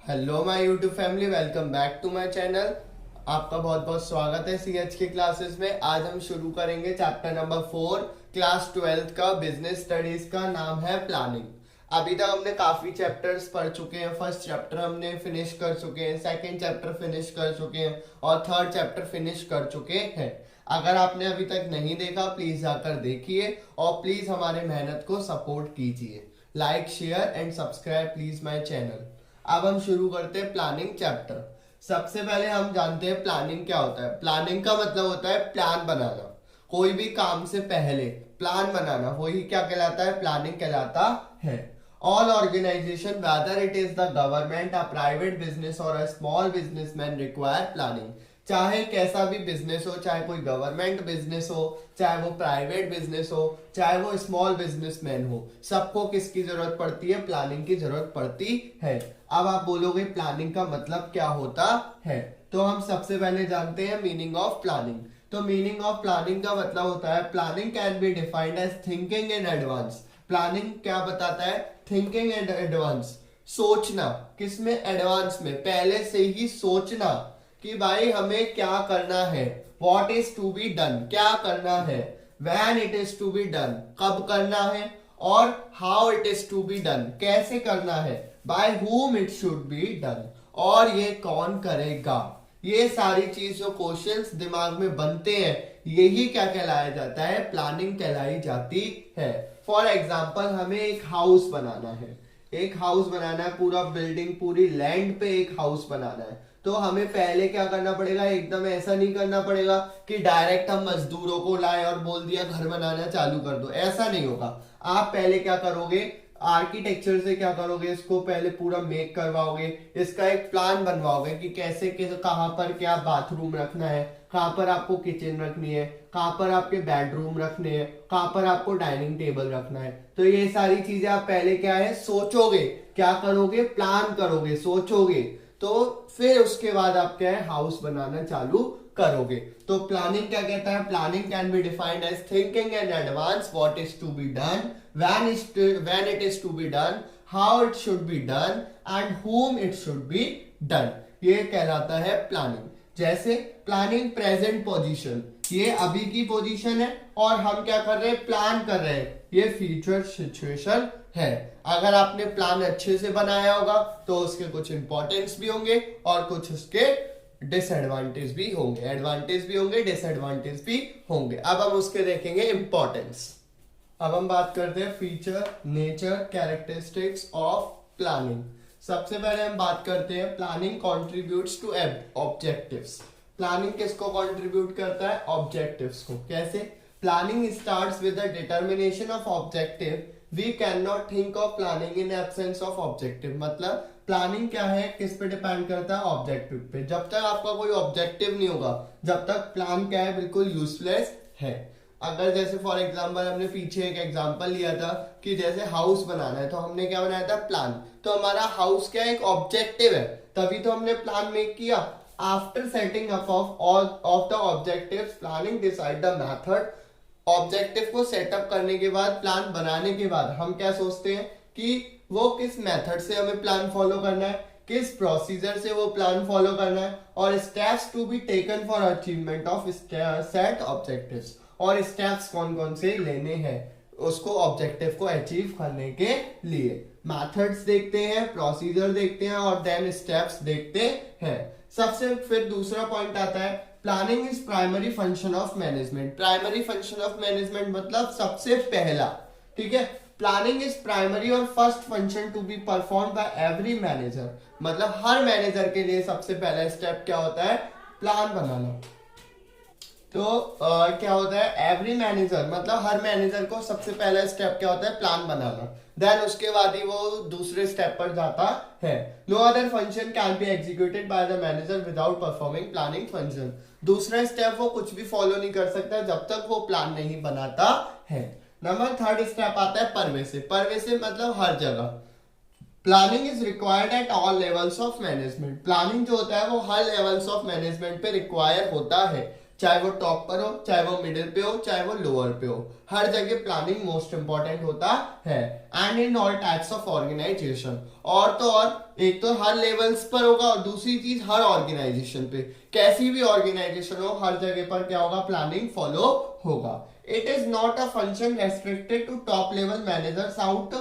Hello my YouTube family, welcome back to my channel. आपका बहुत बहुत स्वागत है सीएच के क्लासेस में। आज हम शुरू करेंगे चैप्टर नंबर 4 क्लास 12 का बिजनेस स्टडीज का नाम है प्लानिंग। अभी तक हमने काफी चैप्टर्स पढ़ चुके हैं। फर्स्ट चैप्टर हमने फिनिश कर चुके हैं, सेकंड चैप्टर फिनिश कर चुके हैं और थर्ड चैप्टर फिनिश कर चुके हैं। अगर आपने अभी तक नहीं देखा प्लीज जाकर देखिए और प्लीज हमारे मेहनत को सपोर्ट कीजिए। Like share and subscribe please my channel. अब हम शुरू करते हैं प्लानिंग चैप्टर। सबसे पहले हम जानते हैं प्लानिंग क्या होता है। प्लानिंग का मतलब होता है प्लान बनाना। कोई भी काम से पहले प्लान बनाना, वही क्या कहलाता है? प्लानिंग कहलाता है। All organisation whether it is the government, a private business or a small businessman require planning. चाहे कैसा भी बिजनेस हो, चाहे कोई गवर्नमेंट बिजनेस हो, चाहे वो प्राइवेट बिजनेस हो, चाहे वो स्मॉल बिजनेसमैन हो, सबको किसकी जरूरत पड़ती है? प्लानिंग की जरूरत पड़ती है। अब आप बोलोगे प्लानिंग का मतलब क्या होता है, तो हम सबसे पहले जानते हैं मीनिंग ऑफ प्लानिंग। तो मीनिंग ऑफ प्लानिंग का मतलब होता है planning can be defined as thinking in advance. Planning क्या बताता है? थिंकिंग इन एडवांस, सोचना। किसमें? एडवांस में, पहले से ही सोचना कि भाई हमें क्या करना है। What is to be done, क्या करना है। When it is to be done, कब करना है। और how it is to be done, कैसे करना है। By whom it should be done, और ये कौन करेगा। ये सारी चीज जो क्वेश्चंस दिमाग में बनते हैं, यही क्या कहलाया जाता है? प्लानिंग कहलाई जाती है। फॉर एग्जाम्पल, हमें एक हाउस बनाना है। एक हाउस बनाना है, पूरा बिल्डिंग, पूरी लैंड पे एक हाउस बनाना है। तो हमें पहले क्या करना पड़ेगा? एकदम ऐसा नहीं करना पड़ेगा कि डायरेक्ट हम मजदूरों को लाए और बोल दिया घर बनाना चालू कर दो। ऐसा नहीं होगा। आप पहले क्या करोगे? आर्किटेक्चर से क्या करोगे? इसको पहले पूरा मेक करवाओगे, इसका एक प्लान बनवाओगे कि कैसे कहाँ पर क्या बाथरूम रखना है, कहाँ पर आपको किचन रखनी है, कहाँ पर आपके बेडरूम रखने हैं, कहाँ पर आपको डाइनिंग टेबल रखना है। तो ये सारी चीजें आप पहले क्या है? सोचोगे। क्या करोगे? प्लान करोगे, सोचोगे। तो फिर उसके बाद आप क्या है? हाउस बनाना चालू करोगे। तो प्लानिंग क्या कहता है? Planning can be defined as thinking in advance what is to be done, when it is to be done, how it should be done and whom it should be done। ये कहलाता है planning. जैसे planning present position, ये अभी की position है और हम क्या कर रहे हैं? प्लान कर रहे हैं। ये फ्यूचर सिचुएशन है। अगर आपने प्लान अच्छे से बनाया होगा तो उसके कुछ इंपॉर्टेंस भी होंगे और कुछ उसके डिसएडवांटेज भी होंगे। एडवांटेज भी होंगे, डिसएडवांटेज भी होंगे। अब हम उसके देखेंगे इंपॉर्टेंस। अब हम बात करते हैं feature, nature, characteristics of planning. सबसे पहले हम बात करते हैं planning contributes to objectives. Planning किसको कंट्रीब्यूट करता है? ऑब्जेक्टिव्स को। कैसे? Planning starts with the determination of objective, we can not think of planning in absence of objective. मतलब प्लानिंग क्या है? किस पे डिपेंड करता है? ऑब्जेक्टिव पे। जब तक आपका कोई ऑब्जेक्टिव नहीं होगा, जब तक प्लान क्या है? बिल्कुल यूजलेस है। अगर जैसे फॉर एग्जांपल हमने पीछे एक एग्जांपल लिया था कि जैसे हाउस बनाना है, तो हमने क्या बनाया था? प्लान। तो हमारा हाउस क्या एक ऑब्जेक्टिव है, तभी तो हमने प्लान मेक किया। After setting up of all of the objectives, planning decide the method. Objective को सेटअप करने के बाद, प्लान बनाने के बाद हम क्या सोचते हैं कि वो किस मेथड से हमें प्लान फॉलो करना है, किस प्रोसीजर से वो प्लान फॉलो करना है, और steps to be taken for achievement of set objectives. और स्टेप्स कौन कौन से लेने हैं उसको ऑब्जेक्टिव को अचीव करने के लिए। मेथड्स देखते हैं, प्रोसीजर देखते हैं और देन स्टेप्स देखते हैं। सबसे फिर दूसरा पॉइंट आता है planning is primary function of management. Primary function of management मतलब सबसे पहला, ठीक है। प्लानिंग इज प्राइमरी और first function to be perform by every manager. मतलब हर मैनेजर के लिए सबसे पहला स्टेप क्या होता है? प्लान बनाना। तो क्या होता है? एवरी मैनेजर मतलब हर मैनेजर को सबसे पहला स्टेप क्या होता है? प्लान बनाना। देन उसके बाद ही वो दूसरे स्टेप पर जाता है। No other function can be executed by the manager without performing planning function. दूसरा स्टेप वो कुछ भी फॉलो नहीं कर सकता जब तक वो प्लान नहीं बनाता है। नंबर थर्ड स्टेप आता है परवेसिव। परवेसिव मतलब हर जगह। Planning is required at all levels of management. Planning जो होता है वो हर लेवल्स ऑफ मैनेजमेंट पे रिक्वायर होता है। चाहे वो टॉप पर हो, चाहे वो मिडिल पे हो, चाहे वो लोअर पे हो, हर जगह प्लानिंग मोस्ट इंपॉर्टेंट होता है। And in all types of organization, और तो और एक तो हर लेवल्स पर होगा और दूसरी चीज हर ऑर्गेनाइजेशन पे, कैसी भी ऑर्गेनाइजेशन हो हर जगह पर क्या होगा, प्लानिंग फॉलो होगा। It is not a function restricted to top level managers out,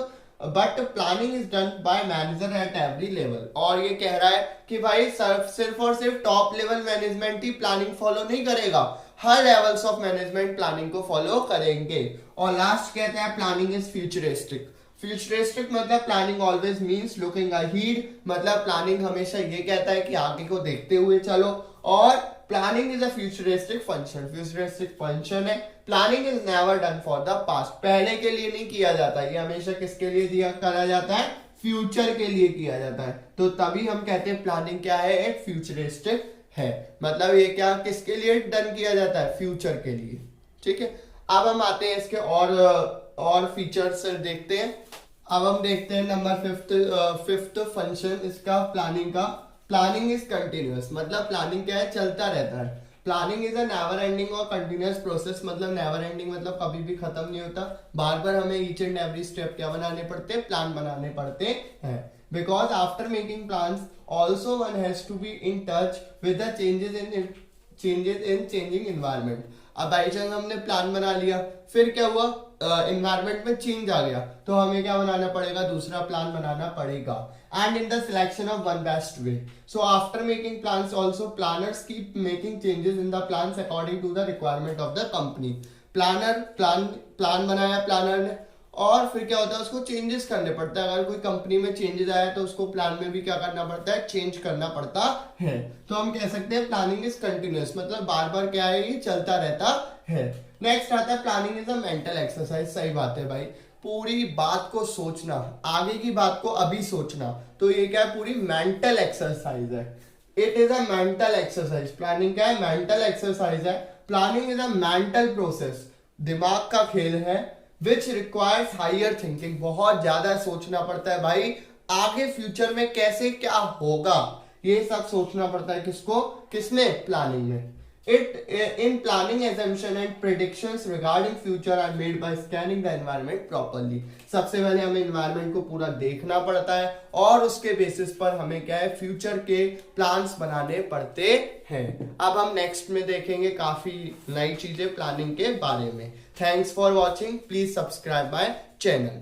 but planning is done by manager at every level. और ये कह रहा है कि भाई सिर्फ और सिर्फ टॉप लेवल मैनेजमेंट ही प्लानिंग फॉलो नहीं करेगा, हर लेवल्स ऑफ मैनेजमेंट प्लानिंग को फॉलो करेंगे। और लास्ट कहते हैं प्लानिंग इज फ्यूचरिस्टिक। फ्यूचरिस्टिक मतलब planning always means looking ahead, मतलब प्लानिंग हमेशा ये कहता है कि आगे को देखते हुए चलो। और planning is a futuristic function, futuristic function है। Planning is never done for the past, पहले के लिए नहीं किया जाता, ये हमेशा किसके लिए दिया करा जाता है, फ्यूचर के लिए किया जाता है। तो तभी हम कहते हैं प्लानिंग क्या है, एक फ्यूचरिस्टिक है, मतलब ये क्या किसके लिए डन किया जाता है, फ्यूचर के लिए। ठीक है, अब हम आते हैं इसके और फीचर्स देखते हैं। अब हम देखते हैं नंबर फिफ्थ फंक्शन इसका प्लानिंग का। प्लानिंग इज कंटिन्यूअस, मतलब प्लानिंग क्या है, चलता रहता है। Planning is a never ending और कंटिन्यूअस प्रोसेस, मतलब नेवर एंडिंग मतलब कभी भी खत्म नहीं होता, बार बार हमें ईच एंड एवरी स्टेप क्या बनाने पड़ते हैं, प्लान बनाने पड़ते हैं। Because after making plans also one has to be in touch with the changes in changing environment. अब बाई चांस हमने प्लान बना लिया, फिर क्या हुआ, एनवायरनमेंट में चेंज आ गया, तो हमें क्या बनाना पड़ेगा, दूसरा प्लान बनाना पड़ेगा। And in the selection of one best way, so after making plans also planners keep making changes in the plans according to the requirement of the company. Plan बनाया प्लानर ने, और फिर क्या होता है, उसको चेंजेस करने पड़ता है। अगर कोई कंपनी में चेंजेस आया तो उसको प्लान में भी क्या करना पड़ता है, चेंज करना पड़ता है। तो हम कह सकते हैं प्लानिंग इज कंटिन्यूअस, मतलब बार बार क्या है, ये चलता रहता है। नेक्स्ट आता है planning is a mental exercise. सही बात है भाई, पूरी बात को सोचना, आगे की बात को अभी सोचना, तो ये क्या है, पूरी मेंटल एक्सरसाइज है। It is a mental exercise. Planning क्या है, मेंटल एक्सरसाइज है। Planning is a mental process, दिमाग का खेल है। विच रिक्वायर्स हायर थिंकिंग, बहुत ज्यादा सोचना पड़ता है भाई, आगे फ्यूचर में कैसे क्या होगा, ये सब सोचना पड़ता है। किसको, किसमें, प्लानिंग में। In planning, assumption and predictions regarding future are made by scanning the environment properly. सबसे पहले हमें environment को पूरा देखना पड़ता है और उसके बेसिस पर हमें क्या है, फ्यूचर के प्लान्स बनाने पड़ते हैं। अब हम नेक्स्ट में देखेंगे काफी नई चीजें प्लानिंग के बारे में। Thanks for watching, please subscribe my channel.